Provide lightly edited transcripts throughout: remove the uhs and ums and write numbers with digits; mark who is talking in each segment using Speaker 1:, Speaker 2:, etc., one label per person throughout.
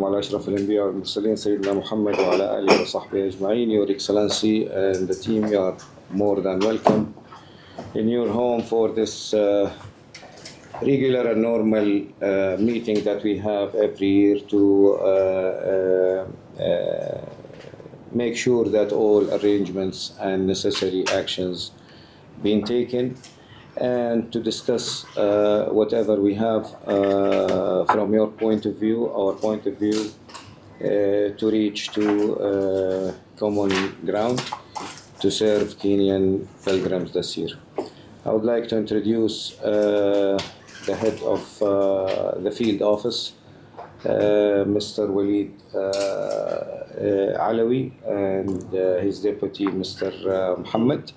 Speaker 1: والسلام على أشرف الأنبياء والمرسلين سيدنا محمد وعلى آله وصحبه أجمعين. Your Excellency and the team, you are more than welcome in your home for this regular and normal meeting that we have every year to make sure that all arrangements and necessary actions being taken, and to discuss whatever we have from your point of view, our point of view, to reach to common ground to serve Kenyan pilgrims this year. I would like to introduce the head of the field office, Mr. Walid Alawi, and his deputy, Mr. Muhammad.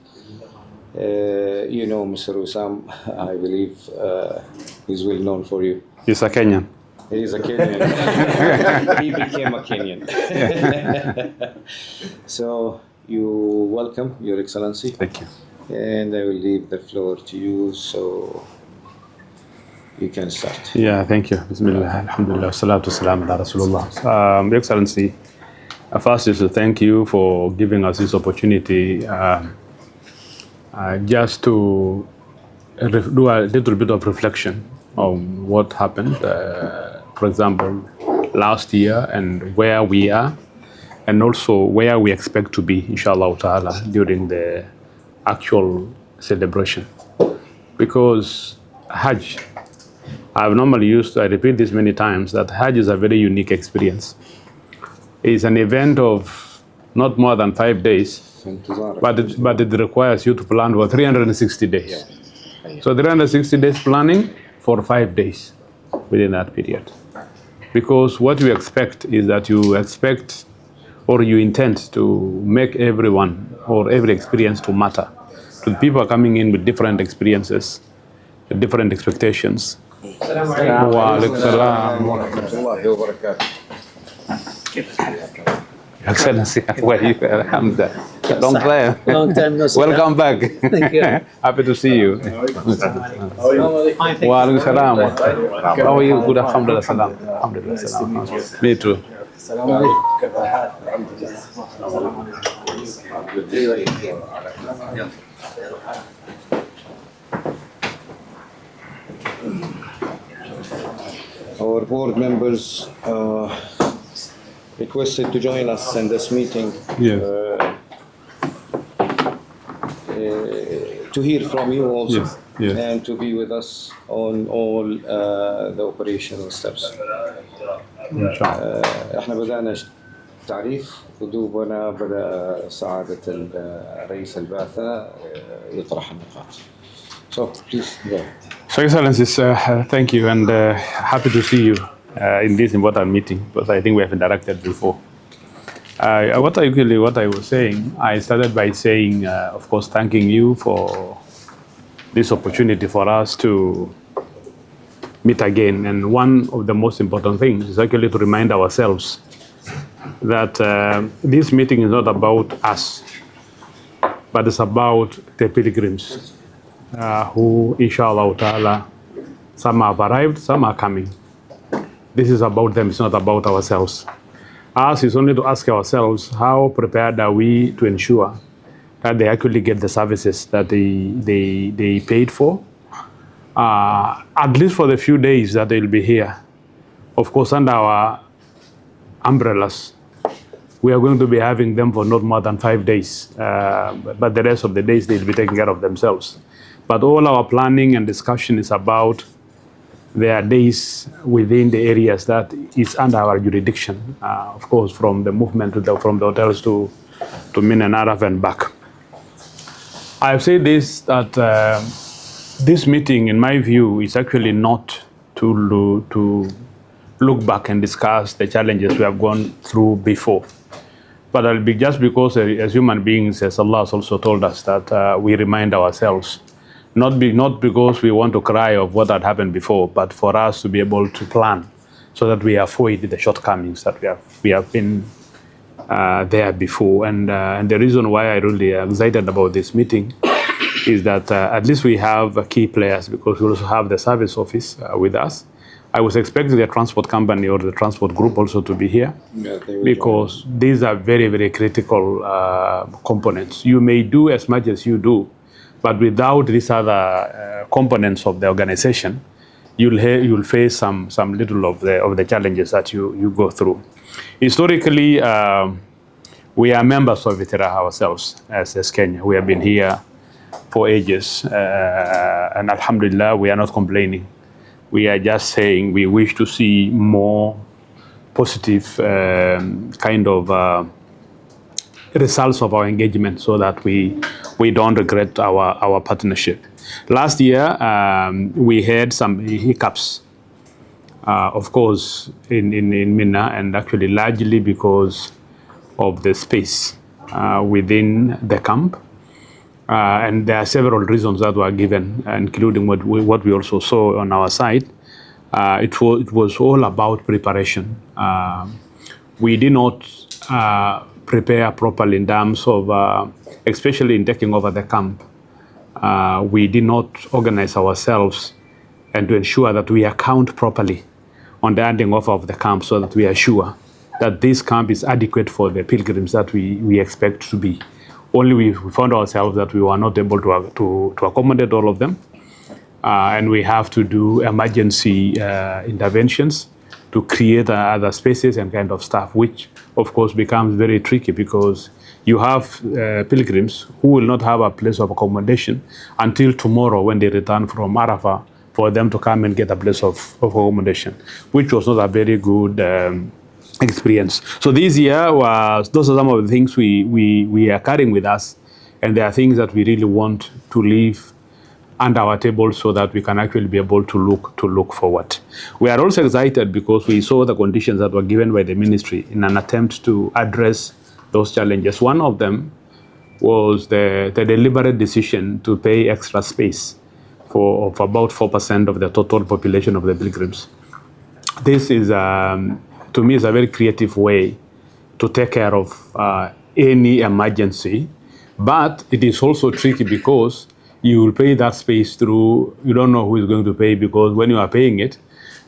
Speaker 1: You know Mr. Usam, I believe he's well known for you.
Speaker 2: He's a Kenyan.
Speaker 1: He's a Kenyan. He became a Kenyan. So you welcome, Your Excellency.
Speaker 2: Thank you.
Speaker 1: And I will leave the floor to you so you can start.
Speaker 2: Yeah, thank you. Bismillah, alhamdulillah, salatu salam ala Rasulullah. Your Excellency, first is to thank you for giving us this opportunity just to do a little bit of reflection on what happened, for example, last year and where we are, and also where we expect to be, inshallah ta'ala, during the actual celebration. Because Hajj, I've normally used, I repeat this many times, that Hajj is a very unique experience. It's an event of not more than 5 days, but it requires you to plan for 360 days. So 360 days planning for 5 days within that period. Because what we expect is that you expect or you intend to make everyone or every experience to matter. So the people are coming in with different experiences, with different expectations. Wa alaikum salam wa rahmatullahi wa barakatuh. Excellency, how are you? Alhamdulillah. Long time.
Speaker 3: Long time no see.
Speaker 2: Welcome back.
Speaker 3: Thank you.
Speaker 2: Happy to see you. Wa alaikum salam. How are you? Good, alhamdulillah. Salam. Alhamdulillah. Salam. Me too.
Speaker 1: Our board members requested to join us in this meeting.
Speaker 2: Yes.
Speaker 1: To hear from you also.
Speaker 2: Yes, yes.
Speaker 1: And to be with us on all the operational steps. احنا بدأنا تعريف ودوبنا بدأ سعادة رئيس البعثة يطرح النقاط. So please go.
Speaker 2: So Excellencies, thank you, and happy to see you in this important meeting, because I think we have interacted before. What I was saying, I started by saying, of course, thanking you for this opportunity for us to meet again. And one of the most important things is actually to remind ourselves that this meeting is not about us, but it's about the pilgrims who, inshallah ta'ala, some have arrived, some are coming. This is about them, it's not about ourselves. Us is only to ask ourselves, how prepared are we to ensure that they actually get the services that they paid for, at least for the few days that they'll be here. Of course, under our umbrellas, we are going to be having them for not more than 5 days, but the rest of the days they'll be taking care of themselves. But all our planning and discussion is about their days within the areas that is under our jurisdiction, of course, from the movement from the hotels to Mina and Araf and back. I've said this, that this meeting, in my view, is actually not to look back and discuss the challenges we have gone through before. But it'll be just because as human beings, as Allah has also told us, that we remind ourselves, not because we want to cry of what had happened before, but for us to be able to plan so that we avoid the shortcomings that we have been there before. And the reason why I really am excited about this meeting is that at least we have key players, because we also have the service office with us. I was expecting the transport company or the transport group also to be here, because these are very, very critical components. You may do as much as you do, but without these other components of the organization, you'll face some little of the challenges that you go through. Historically, we are members of ITERA ourselves as Kenya. We have been here for ages, and Alhamdulillah, we are not complaining. We are just saying we wish to see more positive kind of results of our engagement, so that we don't regret our partnership. Last year, we had some hiccups, of course, in Minna, and actually largely because of the space within the camp. And there are several reasons that were given, including what we also saw on our side. It was all about preparation. We did not prepare properly in terms of, especially in taking over the camp. We did not organize ourselves and to ensure that we account properly on the handing over of the camp, so that we are sure that this camp is adequate for the pilgrims that we expect to be. Only we found ourselves that we were not able to accommodate all of them. And we have to do emergency interventions to create other spaces and kind of stuff, which of course becomes very tricky, because you have pilgrims who will not have a place of accommodation until tomorrow when they return from Arafah, for them to come and get a place of accommodation, which was not a very good experience. So this year, those are some of the things we are carrying with us, and there are things that we really want to leave under our table, so that we can actually be able to look forward. We are also excited because we saw the conditions that were given by the ministry in an attempt to address those challenges. One of them was the deliberate decision to pay extra space of about 4% of the total population of the pilgrims. This is, to me, is a very creative way to take care of any emergency, but it is also tricky because you will pay that space through, you don't know who is going to pay, because when you are paying it,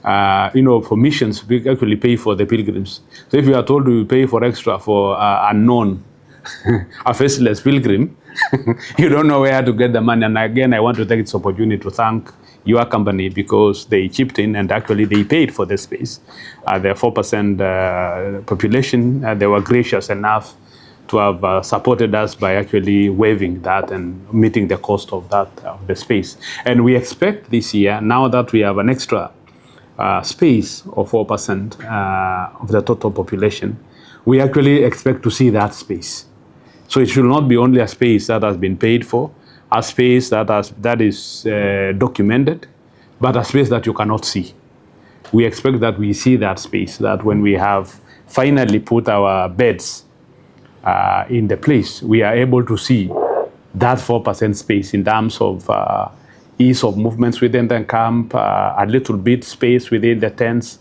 Speaker 2: for missions, we actually pay for the pilgrims. So if you are told to pay for extra for unknown, a faceless pilgrim, you don't know where to get the money. And again, I want to take this opportunity to thank your company, because they chipped in and actually they paid for the space. The 4% population, they were gracious enough to have supported us by actually waiving that and meeting the cost of that, of the space. And we expect this year, now that we have an extra space of 4% of the total population, we actually expect to see that space. So it should not be only a space that has been paid for, a space that is documented, but a space that you cannot see. We expect that we see that space, that when we have finally put our beds in the place, we are able to see that 4% space in terms of ease of movements within the camp, a little bit space within the tents,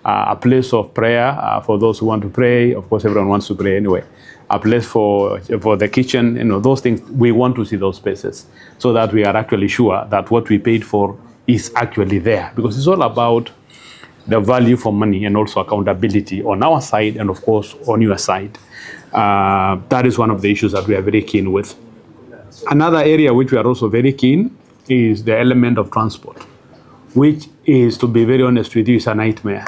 Speaker 2: a place of prayer for those who want to pray. Of course, everyone wants to pray anyway. A place for the kitchen, those things. We want to see those spaces, so that we are actually sure that what we paid for is actually there, because it's all about the value for money and also accountability on our side and of course on your side. That is one of the issues that we are very keen with. Another area which we are also very keen is the element of transport, which is, to be very honest with you, is a nightmare.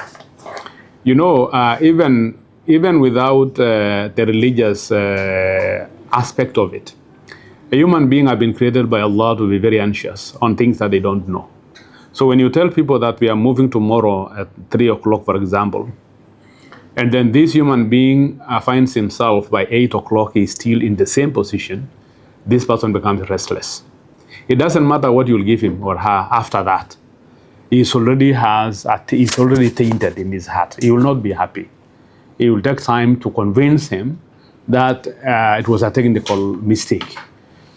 Speaker 2: Even without the religious aspect of it, a human being has been created by Allah to be very anxious on things that they don't know. So when you tell people that we are moving tomorrow at 3 o'clock, for example, and then this human being finds himself by 8 o'clock, he's still in the same position, this person becomes restless. It doesn't matter what you'll give him or her after that. He's already tainted in his heart. He will not be happy. It will take time to convince him that it was a technical mistake.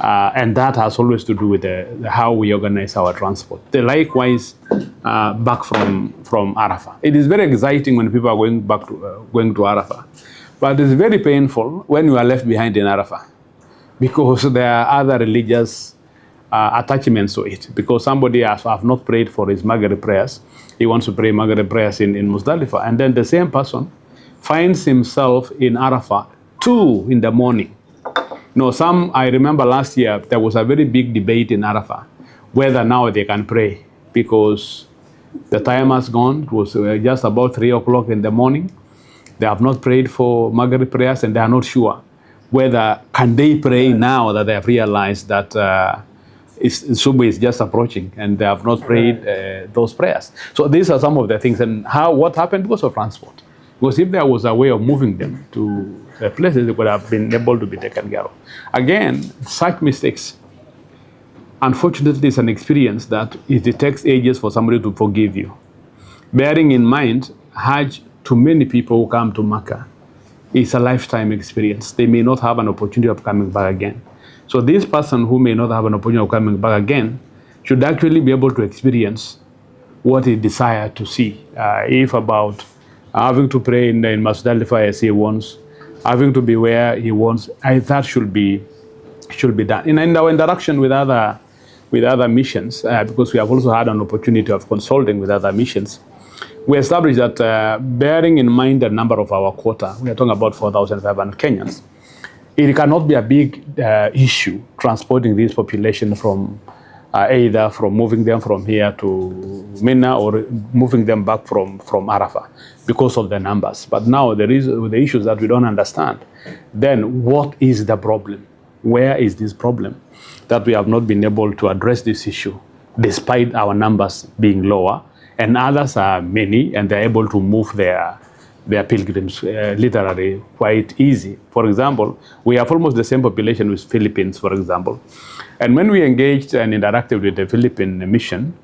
Speaker 2: And that has always to do with how we organize our transport. Likewise, back from Arafah. It is very exciting when people are going to Arafah. But it's very painful when you are left behind in Arafah, because there are other religious attachments to it, because somebody has have not prayed for his Maghrib prayers. He wants to pray Maghrib prayers in Muzdalifah, and then the same person finds himself in Arafah 2 in the morning. No, I remember last year there was a very big debate in Arafah whether now they can pray, because the time has gone. It was just about 3 o'clock in the morning. They have not prayed for Maghrib prayers, and they are not sure whether can they pray now that they have realized that Subuh is just approaching, and they have not prayed those prayers. So these are some of the things. And what happened because of transport. Because if there was a way of moving them to the places, they would have been able to be taken care of. Again, such mistakes, unfortunately, is an experience that it takes ages for somebody to forgive you. Bearing in mind, Hajj, to many people who come to Makkah, is a lifetime experience. They may not have an opportunity of coming back again. So this person who may not have an opportunity of coming back again should actually be able to experience what he desired to see. If about having to pray in Muzdalifah as he wants, having to be where he wants, that should be done. In our interaction with other missions, because we have also had an opportunity of consulting with other missions, we established that bearing in mind the number of our quota, we are talking about 4,500 Kenyans, it cannot be a big issue transporting this population from either from moving them from here to Mina or moving them back from Arafah because of the numbers. But now there is the issues that we don't understand. Then what is the problem? Where is this problem that we have not been able to address this issue despite our numbers being lower, and others are many and they're able to move their pilgrims literally quite easy. For example, we have almost the same population with Philippines, for example. And when we engaged and interacted with the Philippine mission,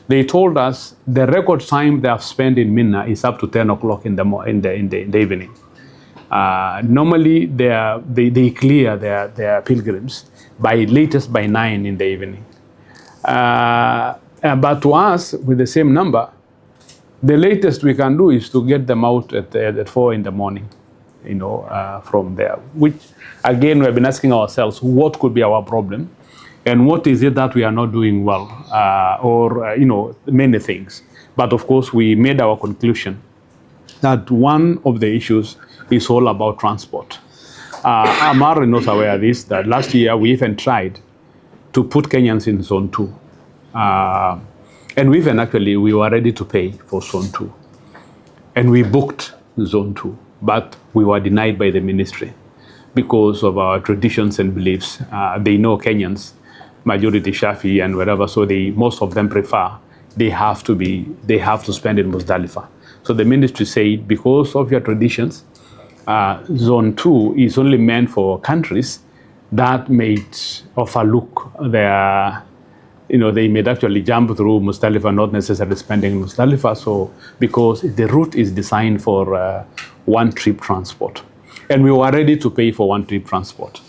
Speaker 2: they told us the record time they have spent in Mina is up to 10 o'clock in the evening. Normally, they clear their pilgrims latest by 9 in the evening. But to us, with the same number, the latest we can do is to get them out at 4 in the morning, from there. Which, again, we have been asking ourselves, what could be our problem? And what is it that we are not doing well? Many things. But of course, we made our conclusion that one of the issues is all about transport. Amar is not aware of this, that last year we even tried to put Kenyans in Zone 2. And we were ready to pay for Zone 2. And we booked Zone 2, but we were denied by the ministry because of our traditions and beliefs. They know Kenyans, majority Shafi and wherever, so most of them prefer they have to spend in Muzdalifah. So the ministry said, because of your traditions, Zone 2 is only meant for countries that may overlook their, they may actually jump through Muzdalifah, not necessarily spending in Muzdalifah. So because the route is designed for one-trip transport. And we were ready to pay for one-trip transport.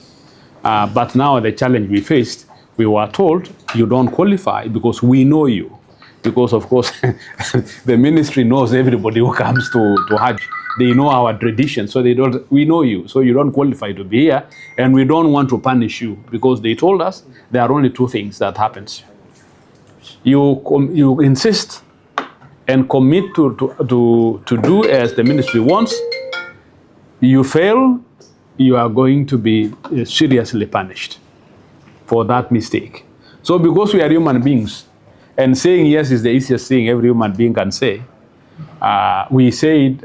Speaker 2: But now the challenge we faced, we were told, you don't qualify because we know you. Because, of course, the ministry knows everybody who comes to Hajj. They know our tradition, so we know you, so you don't qualify to be here, and we don't want to punish you, because they told us there are only two things that happens. You insist and commit to do as the ministry wants. You fail, you are going to be seriously punished for that mistake. So because we are human beings, and saying yes is the easiest thing every human being can say, we said,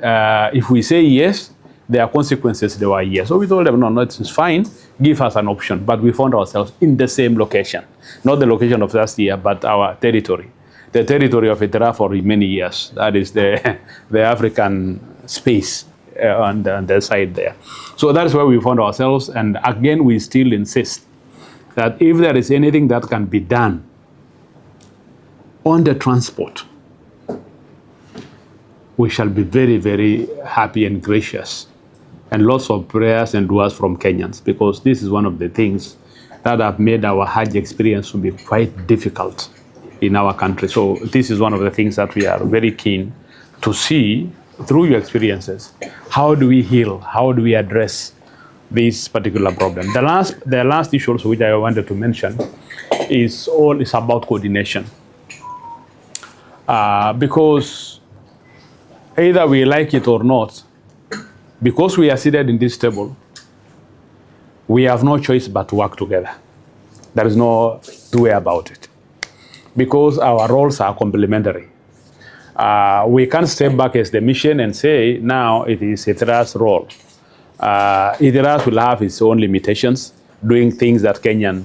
Speaker 2: if we say yes, there are consequences. There were yes. So we told them, no, it's fine. Give us an option. But we found ourselves in the same location. Not the location of last year, but our territory. The territory of Itera for many years. That is the African space on the side there. So that's where we found ourselves. And again, we still insist that if there is anything that can be done on the transport, we shall be very, very happy and gracious. And lots of prayers and du'as from Kenyans, because this is one of the things that have made our Hajj experience to be quite difficult in our country. So this is one of the things that we are very keen to see through your experiences. How do we heal? How do we address this particular problem? The last issue also which I wanted to mention is about coordination. Because either we like it or not, because we are seated in this table, we have no choice but to work together. There is no two way about it. Because our roles are complementary. We can't step back as the mission and say, now it is ITRA's role. ITRA will have its own limitations, doing things that Kenyan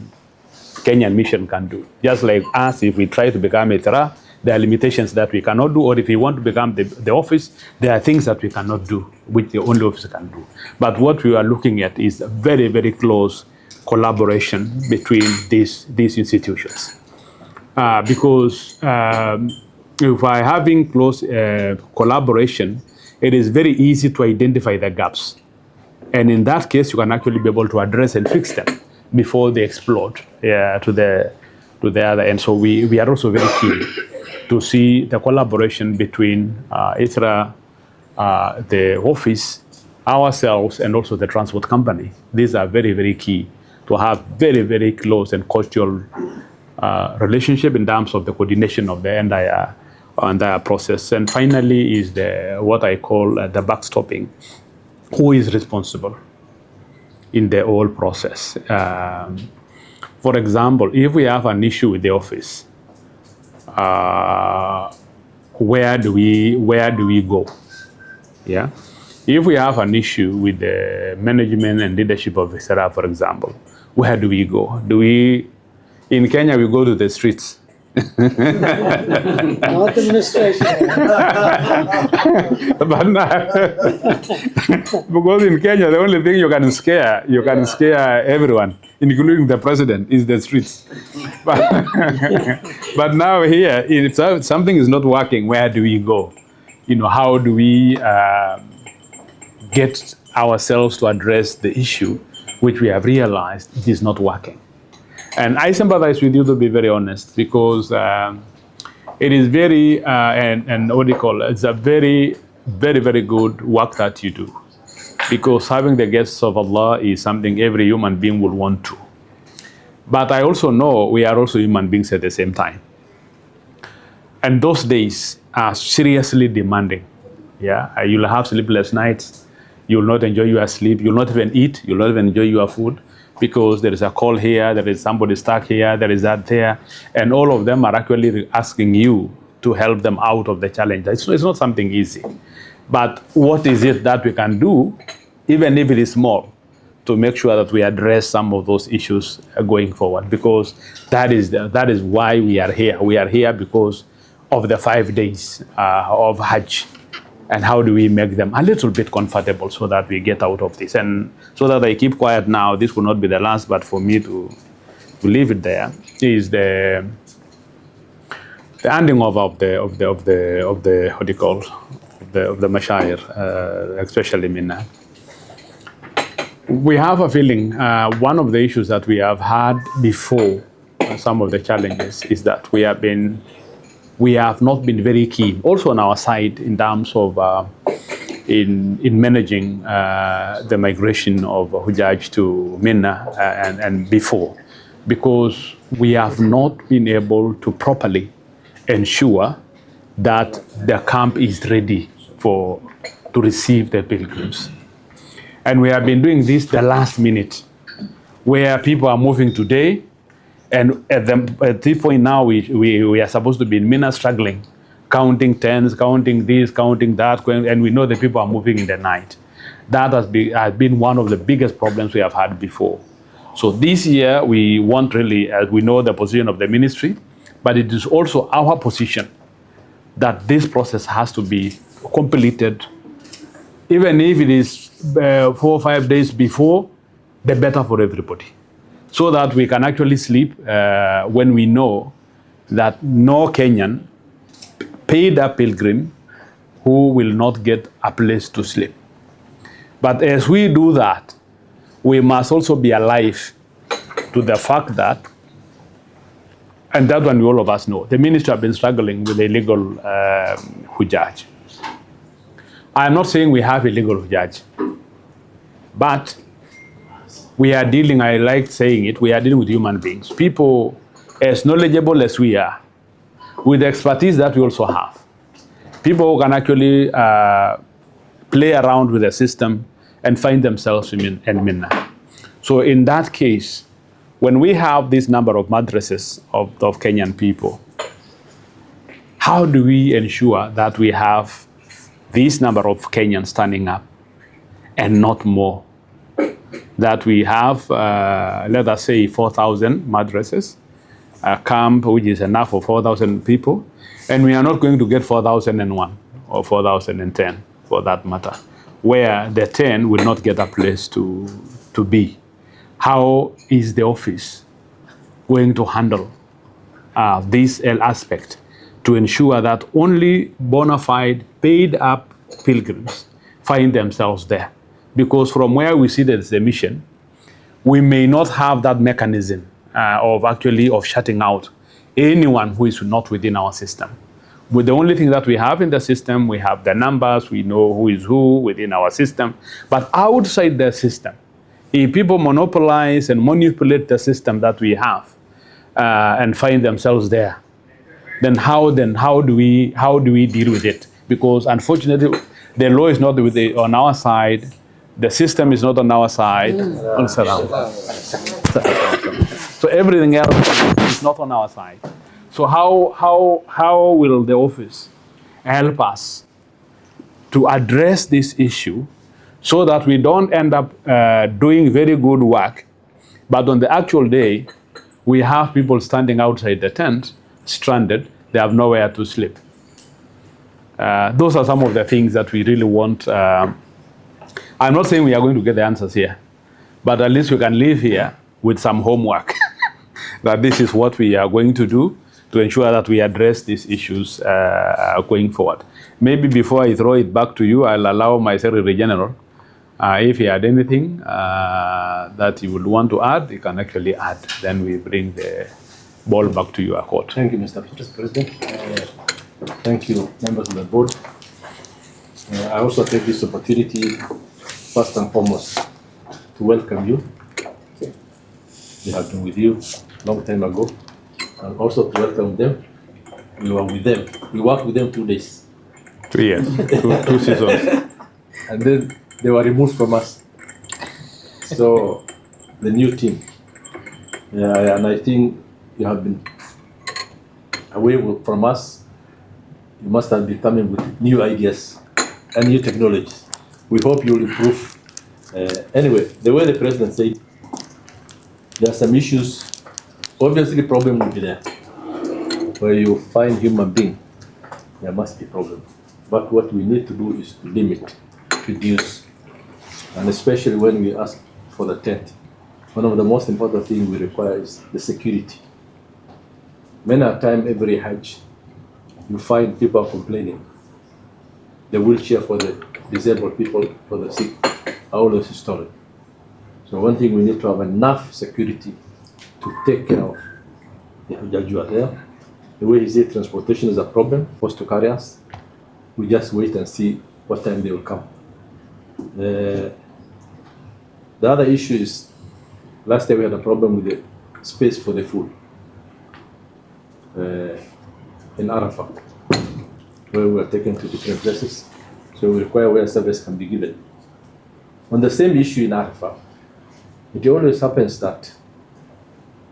Speaker 2: mission can do. Just like us, if we try to become ITRA, there are limitations that we cannot do, or if we want to become the office, there are things that we cannot do, which the only office can do. But what we are looking at is a very, very close collaboration between these institutions. Because if we're having close collaboration, it is very easy to identify the gaps. And in that case, you can actually be able to address and fix them before they explode to the other end. So we are also very keen to see the collaboration between ITRA, the office, ourselves, and also the transport company. These are very, very key to have very, very close and cordial relationship in terms of the coordination of the entire process. And finally is what I call the backstopping. Who is responsible in the whole process? For example, if we have an issue with the office, where do we go? Yeah. If we have an issue with the management and leadership of ITRA, for example, where do we go? In Kenya, we go to the streets.
Speaker 3: Not administration.
Speaker 2: But because in Kenya, the only thing you can scare everyone, including the president, is the streets. But now here, if something is not working, where do we go? How do we get ourselves to address the issue, which we have realized it is not working? And I sympathize with you, to be very honest, because it is very, and what do you call it? It's a very, very, very good work that you do. Because having the guests of Allah is something every human being will want to. But I also know we are also human beings at the same time. And those days are seriously demanding. Yeah, you'll have sleepless nights. You'll not enjoy your sleep. You'll not even eat. You'll not even enjoy your food. Because there is a call here, there is somebody stuck here, there is that there, and all of them are actually asking you to help them out of the challenge. It's not something easy. But what is it that we can do, even if it is small, to make sure that we address some of those issues going forward? Because that is why we are here. We are here because of the 5 days of Hajj. And how do we make them a little bit comfortable so that we get out of this? And so that I keep quiet now, this will not be the last, but for me to leave it there, is the handing over of the what do you call, of the mashayir, especially Minna. We have a feeling one of the issues that we have had before, some of the challenges, is that we have not been very keen, also on our side, in terms of in managing the migration of Hujaj to Minna and before, because we have not been able to properly ensure that the camp is ready to receive the pilgrims. And we have been doing this the last minute, where people are moving today. And at this point now, we are supposed to be in Minna struggling, counting tents, counting this, counting that, and we know that people are moving in the night. That has been one of the biggest problems we have had before. So this year, we want really, as we know the position of the ministry, but it is also our position that this process has to be completed, even if it is 4 or 5 days before, the better for everybody. So that we can actually sleep when we know that no Kenyan paid a pilgrim who will not get a place to sleep. But as we do that, we must also be alive to the fact that, and that one all of us know, the ministry have been struggling with illegal Hujaj. I'm not saying we have illegal Hujaj, but we are dealing, I like saying it, we are dealing with human beings. People as knowledgeable as we are, with the expertise that we also have, people who can actually play around with the system and find themselves in Minna. So in that case, when we have this number of madrasas of Kenyan people, how do we ensure that we have this number of Kenyans standing up and not more? That we have, let us say, 4,000 madrasas, a camp which is enough for 4,000 people, and we are not going to get 4,001 or 4,010 for that matter, where the 10 will not get a place to be. How is the office going to handle this aspect to ensure that only bona fide, paid up pilgrims find themselves there? Because from where we see there's a mission, we may not have that mechanism of shutting out anyone who is not within our system. But the only thing that we have in the system, we have the numbers, we know who is who within our system. But outside the system, if people monopolize and manipulate the system that we have and find themselves there, then how do we deal with it? Because unfortunately, the law is not on our side, the system is not on our side. So everything else is not on our side. So how will the office help us to address this issue so that we don't end up doing very good work, but on the actual day, we have people standing outside the tent, stranded, they have nowhere to sleep. Those are some of the things that we really want. I'm not saying we are going to get the answers here, but at least we can leave here with some homework that this is what we are going to do to ensure that we address these issues going forward. Maybe before I throw it back to you, I'll allow my Secretary General, if he had anything that he would want to add, he can actually add. Then we bring the ball back to your court.
Speaker 3: Thank you, Mr. President. Thank you, members of the board. I also take this opportunity, first and foremost, to welcome you. We have been with you a long time ago, and also to welcome them. We were with them. We worked with them 2 days.
Speaker 2: 2 years, two seasons.
Speaker 3: And then they were removed from us. So, the new team. And I think you have been away from us. You must have been coming with new ideas and new technologies. We hope you will improve. Anyway, the way the president said, there are some issues. Obviously, problem will be there. Where you find human being, there must be problem. But what we need to do is to limit, reduce, and especially when we ask for the tent. One of the most important things we require is the security. Many a time, every Hajj, you find people complaining. The wheelchair for the disabled people, for the sick, all this is stolen. So one thing, we need to have enough security to take care of the Hujjaj who are there. The way he said transportation is a problem, supposed to carry us. We just wait and see what time they will come. The other issue is, last time we had a problem with the space for the food in Arafah, where we were taken to different places. So we require where service can be given. On the same issue in Arafah, it always happens that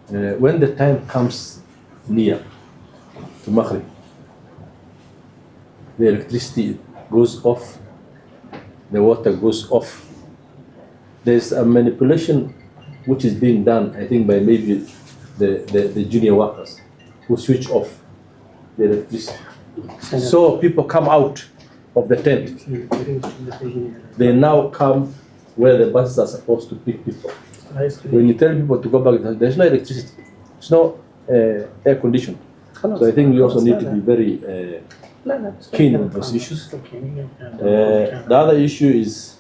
Speaker 3: when the time comes near to Maghrib, the electricity goes off, the water goes off. There's a manipulation which is being done, I think, by maybe the junior workers who switch off the electricity. So people come out of the tent. They now come where the buses are supposed to pick people. When you tell people to go back, there's no electricity. There's no air condition. So I think we also need to be very keen on those issues. The other issue is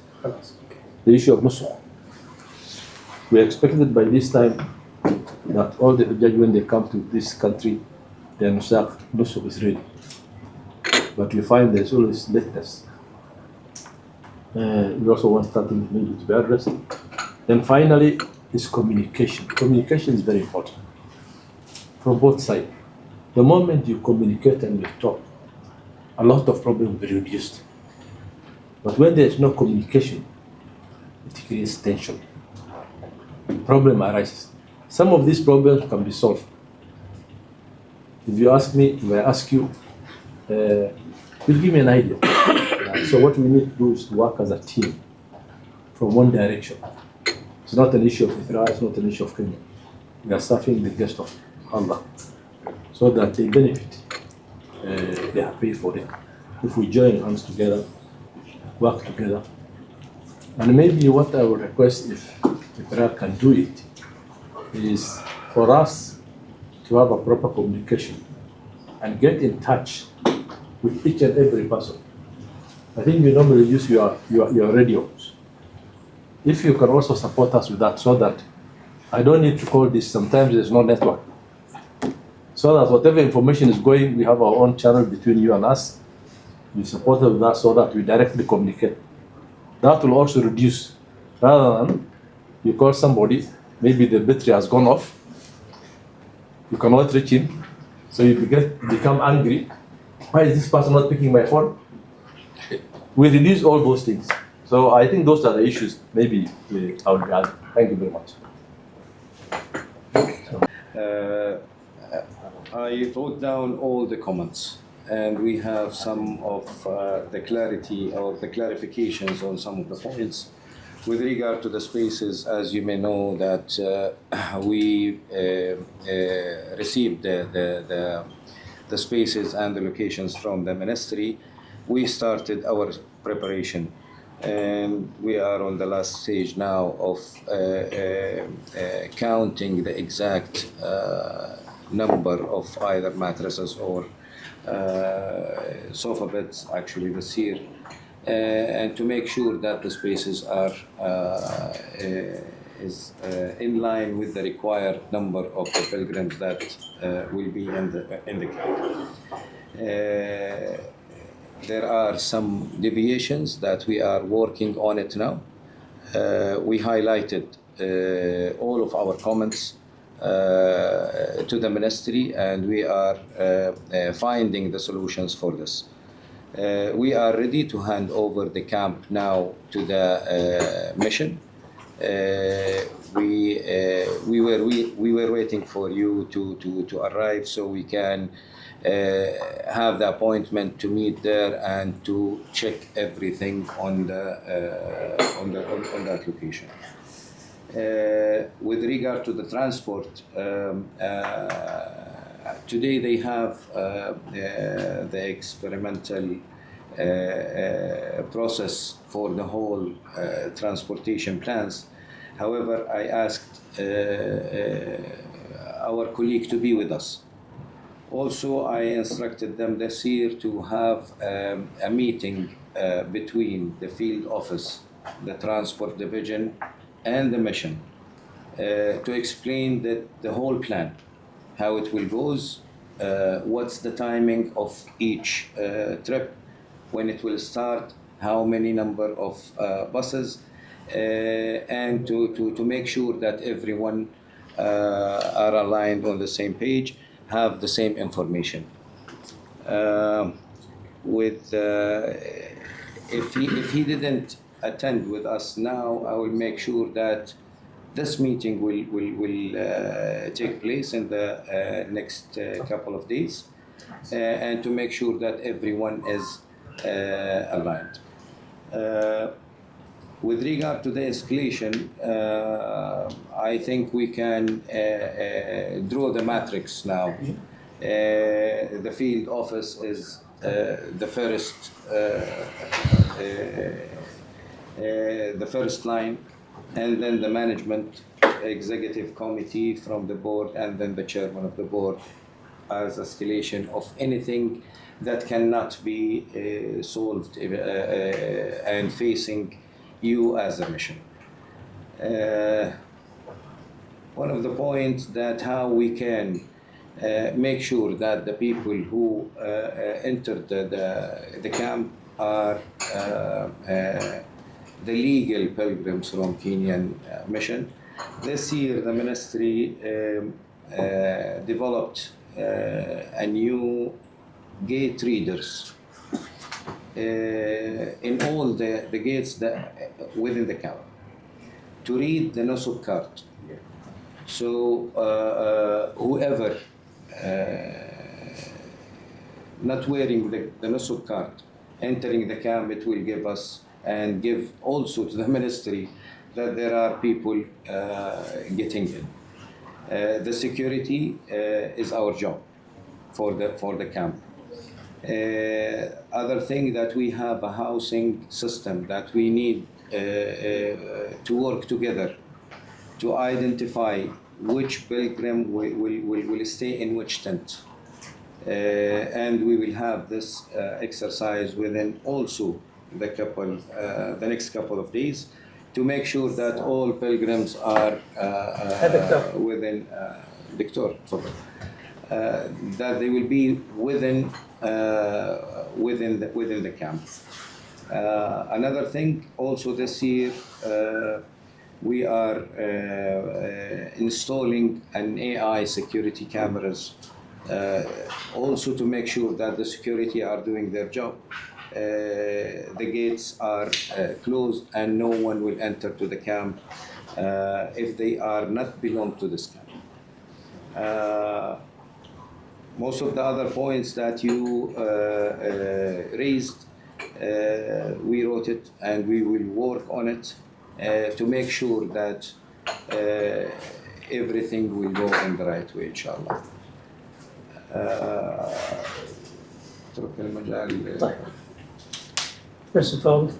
Speaker 3: the issue of nusukh. We expected by this time that all the Hujjaj, when they come to this country, their nusukh is ready. But we find there's always lateness. We also want something needed to be addressed. Then finally, is communication. Communication is very important. from both sides. The moment you communicate and you talk, a lot of problems will be reduced. But when there's no communication, it creates tension. Problem arises. Some of these problems can be solved. If you ask me, if I ask you, you'll give me an idea. So what we need to do is to work as a team from one direction. It's not an issue of Israel, it's not an issue of Kenya. We are serving the guest of Allah so that they benefit. They are paid for it. If we join hands together, work together, and maybe what I would request if Israel can do it is for us to have a proper communication and get in touch with each and every person. I think you normally use your radios. If you can also support us with that, so that I don't need to call this, sometimes there's no network. So that whatever information is going, we have our own channel between you and us. We support us with that so that we directly communicate. That will also reduce, rather than you call somebody, maybe the battery has gone off, you cannot reach him, so you become angry. Why is this person not picking my phone? We reduce all those things. So I think those are the issues maybe I would add. Thank you very much.
Speaker 1: I wrote down all the comments, and we have some of the clarity or the clarifications on some of the points. With regard to the spaces, as you may know, that we received the spaces and the locations from the ministry. We started our preparation, and we are on the last stage now of counting the exact number of either mattresses or sofa beds actually this year, and to make sure that the spaces are in line with the required number of the pilgrims that will be in the camp. There are some deviations that we are working on it now. We highlighted all of our comments to the ministry, and we are finding the solutions for this. We are ready to hand over the camp now to the mission. We were waiting for you to arrive so we can have the appointment to meet there and to check everything on that location. With regard to the transport, today they have the experimental process for the whole transportation plans. However, I asked our colleague to be with us. Also, I instructed them this year to have a meeting between the field office, the transport division, and the mission to explain the whole plan, how it will goes, what's the timing of each trip, when it will start, how many number of buses, and to make sure that everyone are aligned on the same page, have the same information. If he didn't attend with us now, I will make sure that this meeting will take place in the next couple of days, and to make sure that everyone is aligned. With regard to the escalation, I think we can draw the matrix now. The field office is the first line, and then the management executive committee from the board, and then the chairman of the board as escalation of anything that cannot be solved and facing you as a mission. One of the points that how we can make sure that the people who entered the camp are the legal pilgrims from Kenyan mission. This year the ministry developed a new gate readers in all the gates within the camp to read the nusuk card. So whoever not wearing the nusuk card entering the camp, it will give us and give also to the ministry that there are people getting in. The security is our job for the camp. Other thing that we have a housing system that we need to work together to identify which pilgrim will stay in which tent. And we will have this exercise within also the next couple of days to make sure that all pilgrims are within that they will be within the camp. Another thing also this year we are installing an AI security cameras also to make sure that the security are doing their job. The gates are closed and no one will enter to the camp if they are not belong to this camp. Most of the other points that you raised, we wrote it and we will work on it to make sure that everything will go in the right way, inshallah.
Speaker 4: First of all,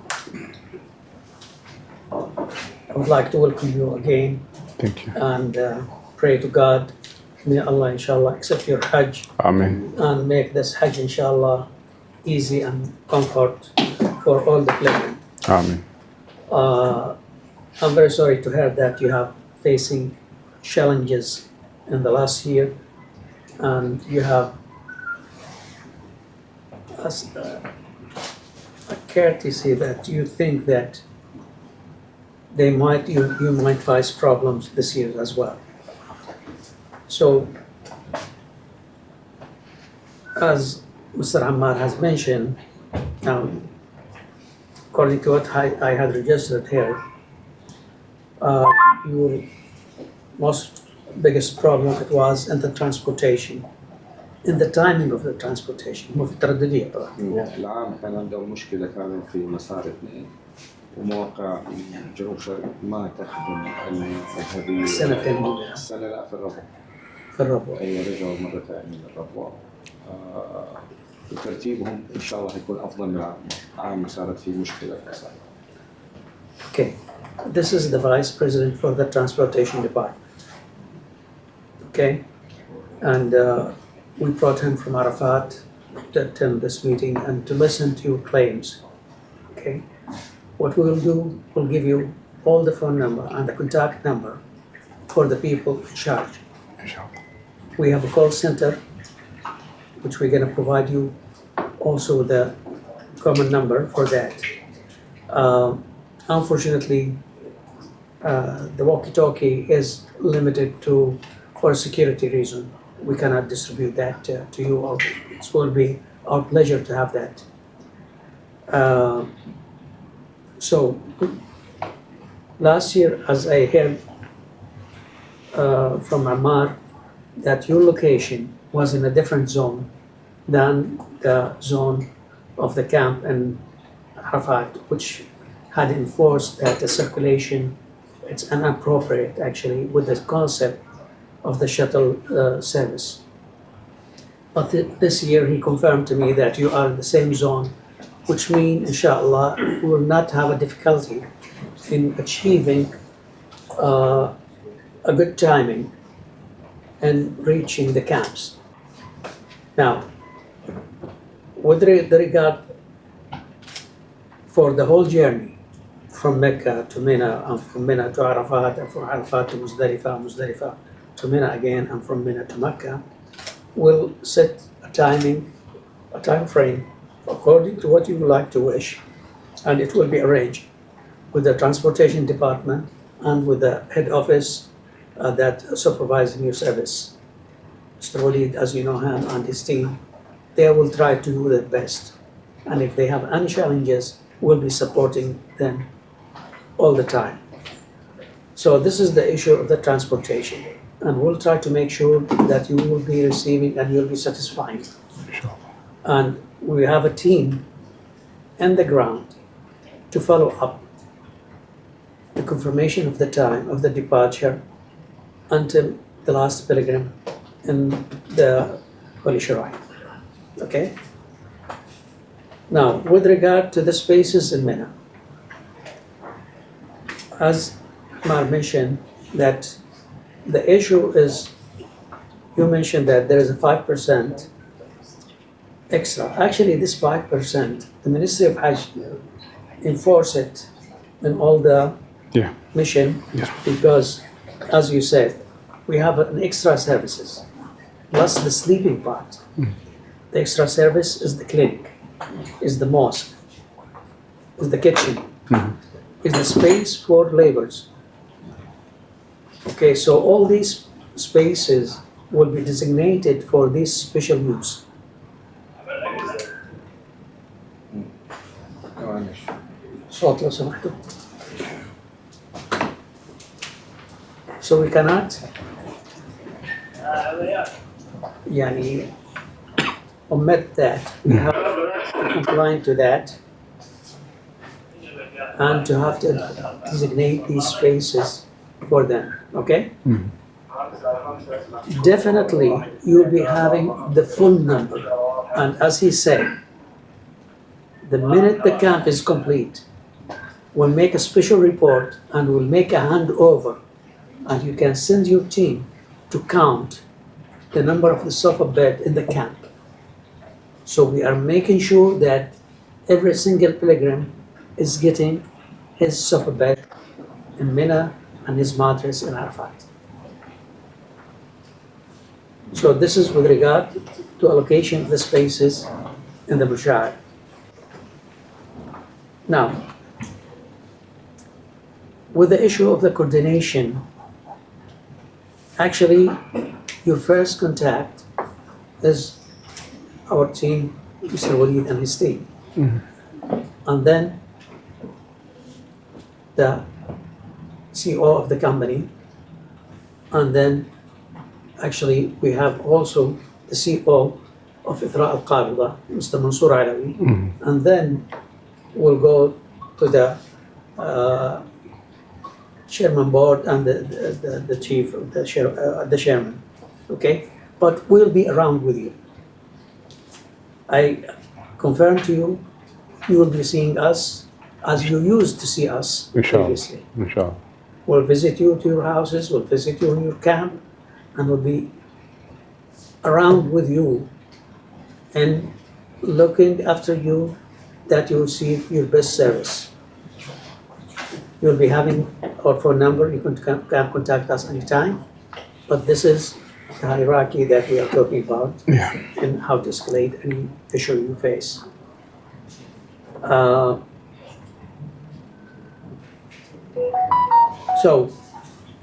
Speaker 4: I would like to welcome you again.
Speaker 2: Thank you.
Speaker 4: And pray to God, may Allah inshallah accept your Hajj.
Speaker 2: Amen.
Speaker 4: And make this Hajj inshallah easy and comfort for all the pilgrims.
Speaker 2: Amen.
Speaker 4: I'm very sorry to hear that you have facing challenges in the last year, and you have a courtesy that you think that you might face problems this year as well. So, as Mr. Ammar has mentioned, according to what I had registered here, your most biggest problem it was in the transportation, in the timing of the transportation. مو في الترددية طبعا.
Speaker 1: العام كان عندهم مشكلة كانوا في مسار 2 ومواقع جنوب شرق ما تخدم المذهبية.
Speaker 4: السنة فين؟
Speaker 1: السنة لا في الربوع.
Speaker 4: في الربوع.
Speaker 1: أي رجعوا مرة ثانية للربوع. وترتيبهم إن شاء الله هيكون أفضل من العام صارت فيه مشكلة في مسار.
Speaker 4: Okay, this is the Vice President for the Transportation Department. Okay, and we brought him from Arafat to attend this meeting and to listen to your claims. Okay, what we will do, we'll give you all the phone number and the contact number for the people in charge. We have a call center, which we're going to provide you also the common number for that. Unfortunately, the walkie-talkie is limited for security reason. We cannot distribute that to you all. It will be our pleasure to have that. So, last year, as I heard from Ammar, that your location was in a different zone than the zone of the camp in Arafat, which had enforced that the circulation, it's inappropriate actually with the concept of the shuttle service. But this year he confirmed to me that you are in the same zone, which means, inshallah, we will not have a difficulty in achieving a good timing and reaching the camps. Now, with the regard for the whole journey, from Mecca to Mina, and from Mina to Arafat, and from Arafat to Muzdalifah to Mina again, and from Mina to Mecca, we'll set a time frame according to what you would like to wish, and it will be arranged with the transportation department and with the head office that supervising your service. Mr. Walid, as you know him, and his team, they will try to do their best. And if they have any challenges, we'll be supporting them all the time. So this is the issue of the transportation. And we'll try to make sure that you will be receiving and you'll be satisfying.
Speaker 2: Sure.
Speaker 4: And we have a team on the ground to follow up the confirmation of the time of the departure until the last pilgrim in the Holy Shrine. Okay? Now, with regard to the spaces in Mina, as Mar mentioned, that the issue is, you mentioned that there is a 5% extra. Actually, this 5%, the Ministry of Hajj enforce it in all the
Speaker 2: Yeah.
Speaker 4: mission
Speaker 2: Yeah.
Speaker 4: because, as you said, we have an extra services plus the sleeping part. The extra service is the clinic, is the mosque, is the kitchen, is the space for laborers. Okay, so all these spaces will be designated for this special use. صوت لو سمحتوا. So we cannot يعني omit that. We have to comply to that and to have to designate these spaces for them, okay? Definitely, you'll be having the full number. And as he said, the minute the camp is complete, we'll make a special report and we'll make a handover. And you can send your team to count the number of the sofa bed in the camp. So we are making sure that every single pilgrim is getting his sofa bed in Mina and his mattress in Arafat. So this is with regard to allocation of the spaces in the Bushar. Now, with the issue of the coordination, actually, your first contact is our team, Mr. Walid and his team. And then the CEO of the company, and then actually we have also the CEO of Ithra al-Qabida, Mr. Mansour Alawi, and then we'll go to the chairman board and the chief, the chairman, okay? But we'll be around with you. I confirm to you, you will be seeing us as you used to see us previously.
Speaker 2: Inshallah.
Speaker 4: We'll visit you to your houses, we'll visit you in your camp, and we'll be around with you and looking after you that you receive your best service. You'll be having our phone number, you can contact us anytime, but this is the hierarchy that we are talking about and how to escalate any issue you face. So,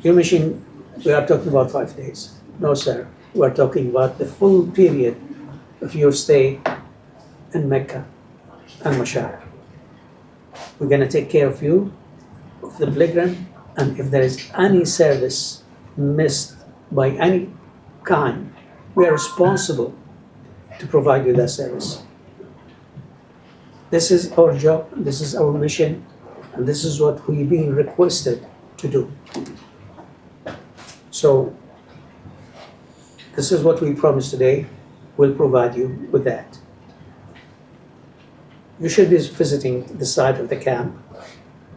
Speaker 4: you mentioned we are talking about 5 days. No, sir. We are talking about the full period of your stay in Mecca and Mashar. We're going to take care of you, of the pilgrim, and if there is any service missed by any kind, we are responsible to provide you that service. This is our job, this is our mission, and this is what we're being requested to do. So, this is what we promised today. We'll provide you with that. You should be visiting the site of the camp.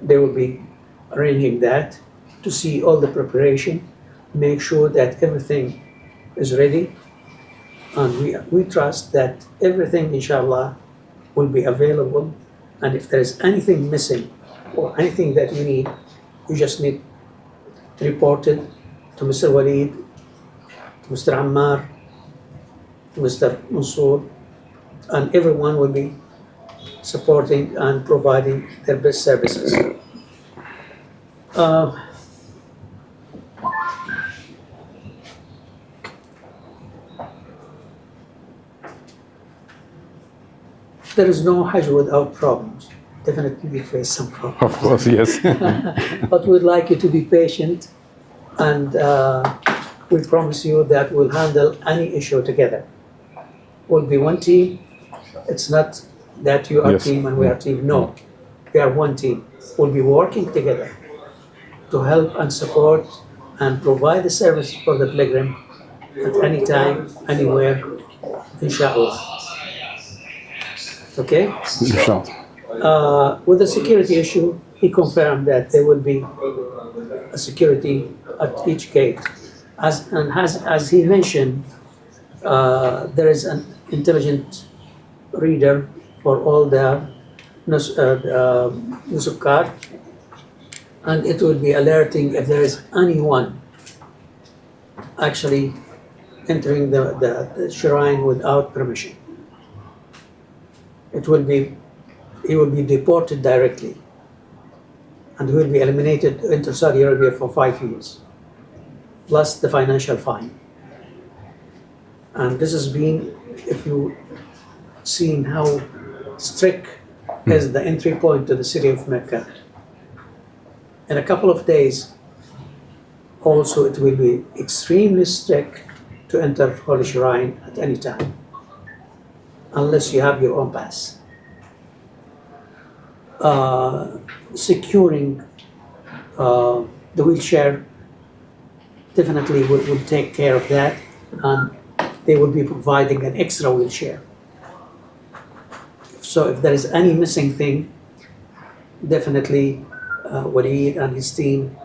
Speaker 4: They will be arranging that to see all the preparation, make sure that everything is ready, and we trust that everything, inshallah, will be available. And if there is anything missing or anything that you need, you just need to report it to Mr. Walid, to Mr. Ammar, to Mr. Mansour, and everyone will be supporting and providing their best services. There is no Hajj without problems. Definitely we face some problems.
Speaker 2: Of course, yes.
Speaker 4: But we'd like you to be patient, and we promise you that we'll handle any issue together. We'll be one team. It's not that you are
Speaker 2: Yes.
Speaker 4: team and we are team. No, we are one team. We'll be working together to help and support and provide the service for the pilgrim at any time, anywhere, inshallah. Okay?
Speaker 2: Inshallah.
Speaker 4: With the security issue, he confirmed that there will be a security at each gate. As he mentioned, there is an intelligent reader for all the nusuk card, and it will be alerting if there is anyone actually entering the shrine without permission. He will be deported directly, and he will be eliminated into Saudi Arabia for 5 years, plus the financial fine. And this has been, if you seen how strict is the entry point to the city of Mecca. In a couple of days, also it will be extremely strict to enter Holy Shrine at any time, unless you have your own pass. Securing the wheelchair definitely will take care of that, and they will be providing an extra wheelchair. So if there is any missing thing, definitely Walid and his team,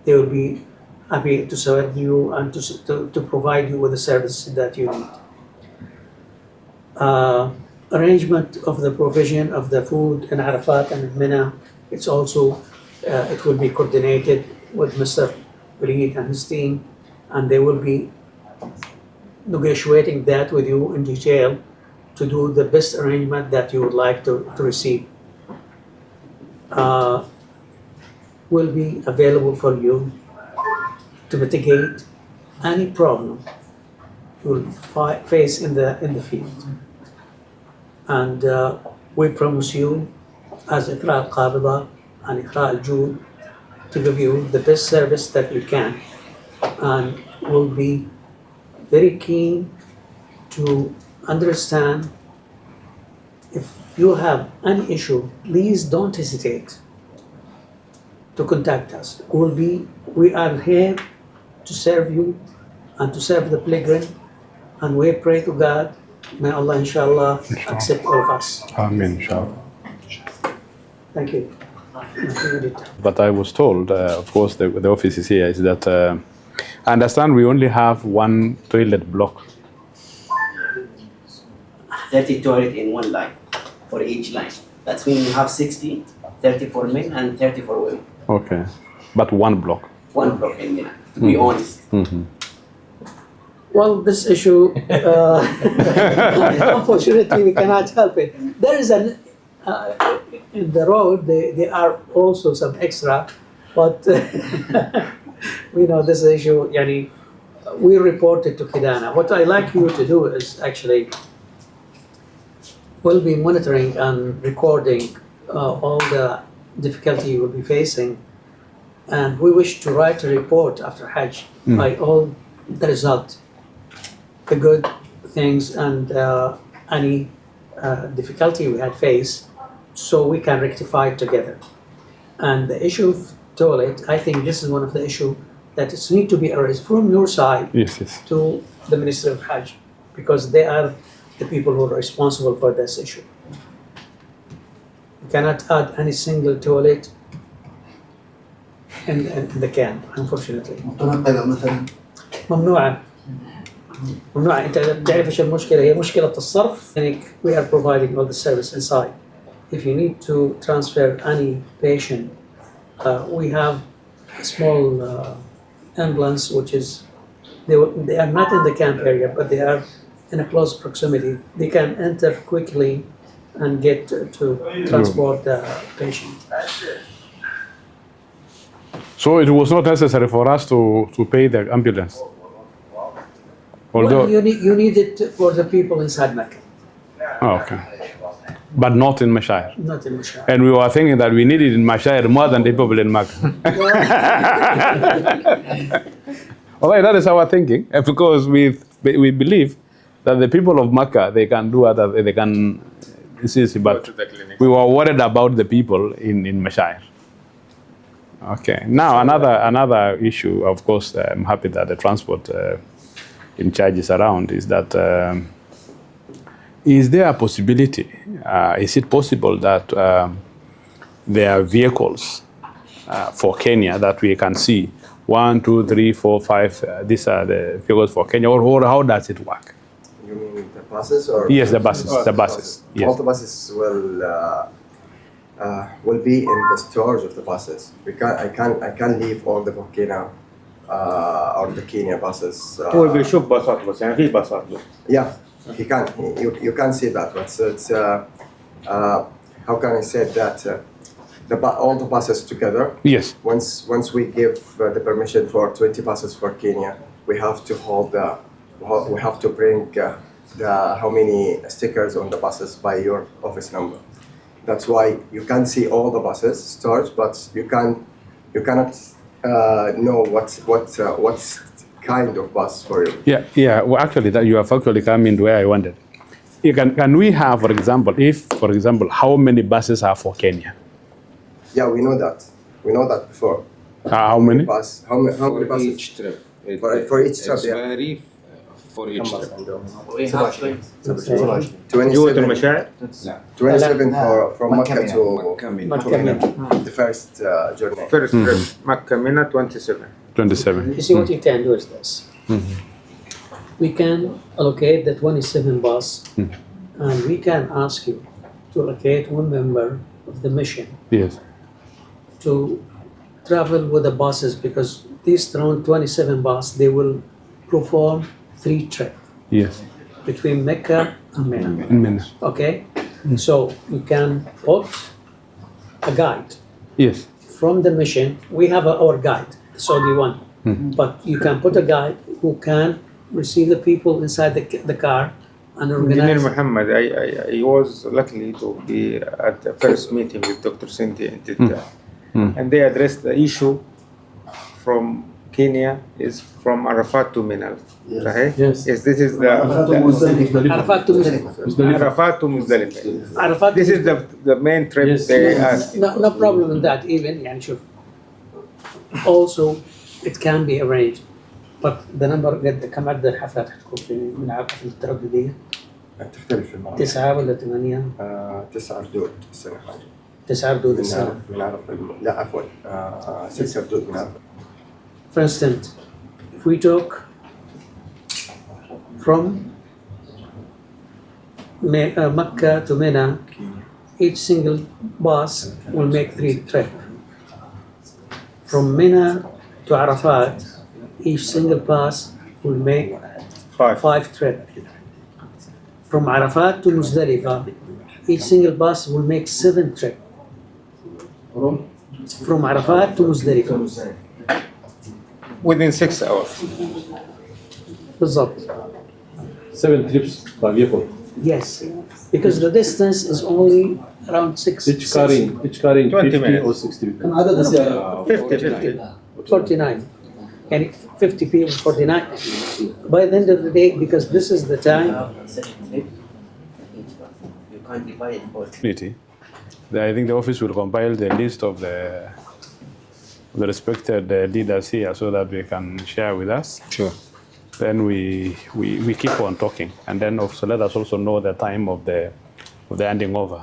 Speaker 4: they will be happy to serve you and to provide you with the services that you need. Arrangement of the provision of the food in Arafat and in Mina, it's also, it will be coordinated with Mr. Walid and his team, and they will be negotiating that with you in detail to do the best arrangement that you would like to receive. Will be available for you to mitigate any problem you will face in the field. And we promise you, as Iqra al-Qabida and Iqra al-Jud, to give you the best service that we can, and will be very keen to understand. If you have any issue, please don't hesitate to contact us. We are here to serve you and to serve the pilgrim, and we pray to God, may Allah inshallah accept all of us.
Speaker 2: Amen, inshallah.
Speaker 4: Thank you.
Speaker 2: But I was told, of course, the office is here, is that I understand we only have one toilet block.
Speaker 5: 30 toilets in one line, for each line. That means you have 60, 30 for men and 30 for women.
Speaker 2: Okay. But one block.
Speaker 5: One block in Mina, to be honest.
Speaker 2: Mm-hmm.
Speaker 4: Well, this issue, unfortunately, we cannot help it. There is in the road, there are also some extra, but we know this issue, yani, we report it to Kidana. What I like you to do is actually, we'll be monitoring and recording all the difficulty you will be facing, and we wish to write a report after Hajj by all the result, the good things and any difficulty we had faced, so we can rectify it together. And the issue of toilet, I think this is one of the issues that it needs to be raised from your side to the Ministry of Hajj, because they are the people who are responsible for this issue. You cannot add any single toilet in the camp, unfortunately. ممنوعة. ممنوعة. أنت تعرف إيش المشكلة؟ هي مشكلة الصرف. We are providing all the service inside. If you need to transfer any patient, we have a small ambulance, which is, they are not in the camp area, but they are in a close proximity. They can enter quickly and get to transport the patient.
Speaker 2: So it was not necessary for us to pay the ambulance? Although,
Speaker 4: well, you need it for the people inside Mecca.
Speaker 2: Oh, okay. But not in Mashire.
Speaker 4: Not in Mashire.
Speaker 2: And we were thinking that we need it in Mashire more than the people in Makkah. Although that is our thinking, because we believe that the people of Makkah, they can do other, they can, but we were worried about the people in Mashire. Okay, now another issue, of course, I'm happy that the transport in charge is around, is that is there a possibility, is it possible that there are vehicles for Kenya that we can see, 1, 2, 3, 4, 5, these are the vehicles for Kenya, or how does it work?
Speaker 6: You mean the buses or?
Speaker 2: Yes, the buses, yes.
Speaker 6: All the buses will be in the storage of the buses. I can't leave all the Burkina or the Kenya buses.
Speaker 7: هو بيشوف باصات بس يعني في باصات.
Speaker 6: Yeah, he can. You can see that, but it's how can I say that? All the buses together.
Speaker 2: Yes.
Speaker 6: Once we give the permission for 20 buses for Kenya, we have to we have to bring how many stickers on the buses by your office number. That's why you can see all the buses stored, but you cannot know what's kind of bus for you.
Speaker 2: Yeah. Well, actually, that you have actually come in where I wanted. Can we have, for example, how many buses are for Kenya?
Speaker 6: Yeah, we know that. We know that before.
Speaker 2: How many?
Speaker 6: How many
Speaker 1: For
Speaker 6: buses?
Speaker 1: each trip.
Speaker 6: For each trip,
Speaker 1: It's
Speaker 6: yeah.
Speaker 1: vary for each trip.
Speaker 5: We have
Speaker 7: جوة
Speaker 6: 27
Speaker 7: المشاعر.
Speaker 6: 27 from Makkah to
Speaker 1: Makkah.
Speaker 6: the first journey.
Speaker 7: First trip مكة منى 27.
Speaker 2: 27.
Speaker 4: You see, what you can do is this. We can allocate the 27 bus, and we can ask you to allocate one member of the mission
Speaker 2: Yes.
Speaker 4: to travel with the buses, because these around 27 bus, they will perform 3 trips
Speaker 2: Yes.
Speaker 4: between Mecca and Mina.
Speaker 2: In Mina.
Speaker 4: Okay? So you can put a guide
Speaker 2: Yes.
Speaker 4: from the mission. We have our guide, the Saudi one. But you can put a guide who can receive the people inside the car and
Speaker 7: Engineer
Speaker 4: organize.
Speaker 7: Muhammad, I was lucky to be at the first meeting with Dr. Cynthia in Jeddah. And they addressed the issue from Kenya is from Arafat to Mina. Right?
Speaker 3: Yes.
Speaker 7: Yes, this is the
Speaker 4: Arafat to Muzdalifah.
Speaker 7: Arafat to Muzdalifah.
Speaker 4: Arafat
Speaker 7: This is the main trip
Speaker 3: Yes.
Speaker 7: they asked.
Speaker 4: no problem in that even. يعني شوف. Also, it can be arranged. But the number كم عدد الحفلات حتكون في من الحفلة الترددية؟
Speaker 6: تختلف في الموضوع.
Speaker 4: 9 ولا 8؟
Speaker 6: 9 ردود السنة هذه.
Speaker 4: 9 ردود السنة.
Speaker 6: بنعرف لا عفوا 6 ردود بنعرف.
Speaker 4: For instance, if we talk from Mecca to Mina, each single bus will make 3 trips. From Mina to Arafat, each single bus will make 5 trips. From Arafat to Muzdalifah, each single bus will make 7 trips. From Arafat to Muzdalifah.
Speaker 7: Within 6 hours.
Speaker 4: بالضبط.
Speaker 3: 7 trips per vehicle.
Speaker 4: Yes, because the distance is only around 6.
Speaker 3: Each carrying
Speaker 7: 20
Speaker 3: 50
Speaker 7: minutes.
Speaker 3: or 60 people.
Speaker 8: كم عدد السيارات؟
Speaker 4: 49. And 50 people, 49. By the end of the day, because this is the time.
Speaker 5: You can't divide it both.
Speaker 2: I think the office will compile the list of the respected leaders here so that we can share with us.
Speaker 1: Sure.
Speaker 2: Then we keep on talking, and then also let us also know the time of the handing over.